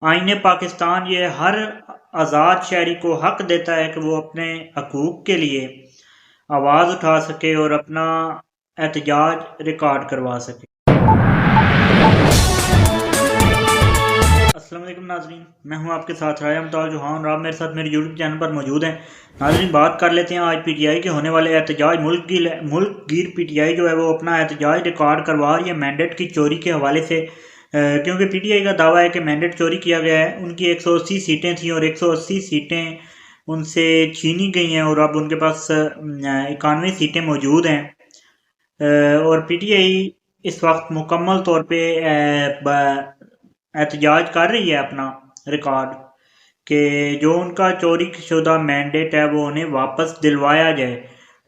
آئین پاکستان یہ ہر آزاد شہری کو حق دیتا ہے کہ وہ اپنے حقوق کے لیے آواز اٹھا سکے اور اپنا احتجاج ریکارڈ کروا سکے۔ السلام علیکم ناظرین، میں ہوں آپ کے ساتھ رایا ممتاز جوہان اور آپ میرے ساتھ میرے یوٹیوب چینل پر موجود ہیں۔ ناظرین، بات کر لیتے ہیں آج پی ٹی آئی کے ہونے والے احتجاج۔ ملک گیر پی ٹی آئی جو ہے وہ اپنا احتجاج ریکارڈ کروا رہی ہے مینڈیٹ کی چوری کے حوالے سے، کیونکہ پی ٹی آئی کا دعویٰ ہے کہ مینڈیٹ چوری کیا گیا ہے۔ ان کی 180 سیٹیں تھیں اور 180 سیٹیں ان سے چھینی گئی ہیں اور اب ان کے پاس 91 سیٹیں موجود ہیں، اور پی ٹی آئی اس وقت مکمل طور پہ احتجاج کر رہی ہے اپنا ریکارڈ کہ جو ان کا چوری شدہ مینڈیٹ ہے وہ انہیں واپس دلوایا جائے۔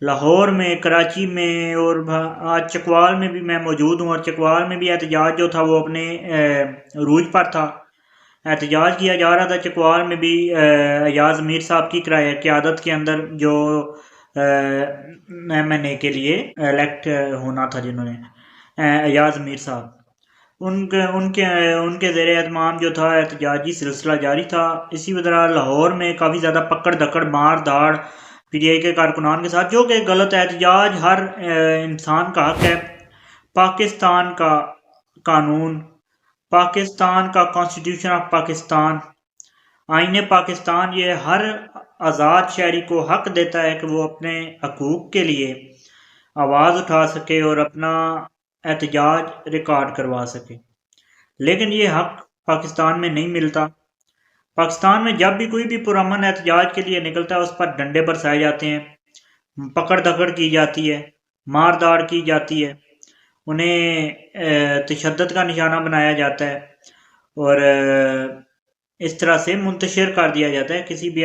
لاہور میں، کراچی میں اور آج چکوال میں بھی میں موجود ہوں، اور چکوال میں بھی احتجاج جو تھا وہ اپنے عروج پر تھا۔ احتجاج کیا جا رہا تھا چکوال میں بھی ایاز میر صاحب کی قیادت کے اندر، جو ایم این اے کے لیے الیکٹ ہونا تھا، جنہوں نے ایاز میر صاحب، ان کے زیر اہتمام جو تھا احتجاجی سلسلہ جاری تھا۔ اسی طرح لاہور میں کافی زیادہ پکڑ دکڑ مار داڑ پی ٹی آئی کے کارکنان کے ساتھ، جو کہ غلط ہے۔ احتجاج ہر انسان کا حق ہے۔ پاکستان کا قانون، پاکستان کا کانسٹیٹیوشن آف پاکستان، آئین پاکستان یہ ہر آزاد شہری کو حق دیتا ہے کہ وہ اپنے حقوق کے لیے آواز اٹھا سکے اور اپنا احتجاج ریکارڈ کروا سکے، لیکن یہ حق پاکستان میں نہیں ملتا۔ پاکستان میں جب بھی کوئی بھی پرامن احتجاج کے لیے نکلتا ہے اس پر ڈنڈے برسائے جاتے ہیں، پکڑ دکڑ کی جاتی ہے، مار داڑ کی جاتی ہے، انہیں تشدد کا نشانہ بنایا جاتا ہے اور اس طرح سے منتشر کر دیا جاتا ہے کسی بھی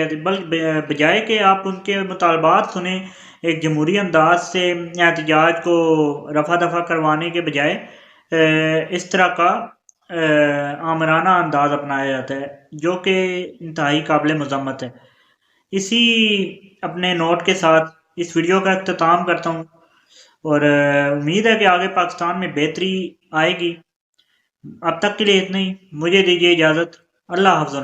بجائے کہ آپ ان کے مطالبات سنیں۔ ایک جمہوری انداز سے احتجاج کو رفع دفع کروانے کے بجائے اس طرح کا آمرانہ انداز اپنایا جاتا ہے، جو کہ انتہائی قابل مذمت ہے۔ اسی اپنے نوٹ کے ساتھ اس ویڈیو کا اختتام کرتا ہوں، اور امید ہے کہ آگے پاکستان میں بہتری آئے گی۔ اب تک کے لیے اتنا ہی، مجھے دیجیے اجازت۔ اللہ حافظ۔